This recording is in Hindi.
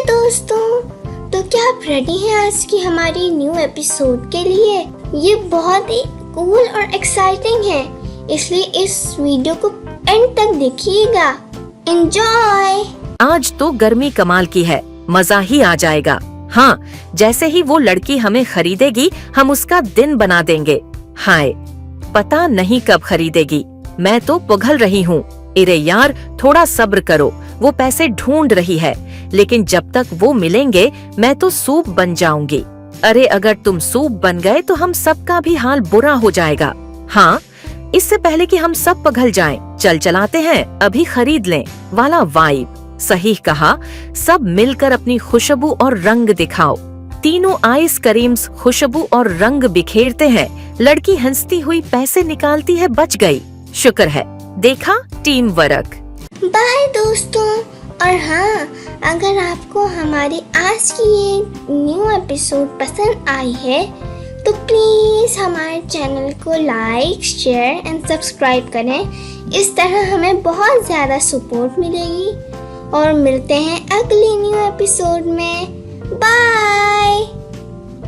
दोस्तों, तो क्या आप रेडी हैं आज की हमारी न्यू एपिसोड के लिए? ये बहुत ही कूल और एक्साइटिंग है, इसलिए इस वीडियो को एंड तक देखिएगा। एंजॉय। आज तो गर्मी कमाल की है, मजा ही आ जाएगा। हाँ, जैसे ही वो लड़की हमें खरीदेगी हम उसका दिन बना देंगे। हाय, पता नहीं कब खरीदेगी, मैं तो पिघल रही हूँ। अरे यार, थोड़ा सब्र करो, वो पैसे ढूंढ रही है, लेकिन जब तक वो मिलेंगे मैं तो सूप बन जाऊंगी। अरे अगर तुम सूप बन गए तो हम सबका भी हाल बुरा हो जाएगा। हाँ, इससे पहले कि हम सब पिघल जाएं, चल चलाते हैं, अभी खरीद लें वाला वाइब। सही कहा, सब मिलकर अपनी खुशबू और रंग दिखाओ। तीनों आइस क्रीम्स खुशबू और रंग बिखेरते हैं। लड़की हंसती हुई पैसे निकालती है, बच गई। शुक्र है, देखा, टीम वर्क। बाय दोस्तों। और हाँ, अगर आपको हमारी आज की ये न्यू एपिसोड पसंद आई है तो प्लीज़ हमारे चैनल को लाइक, शेयर एंड सब्सक्राइब करें। इस तरह हमें बहुत ज़्यादा सपोर्ट मिलेगी। और मिलते हैं अगली न्यू एपिसोड में। बाय।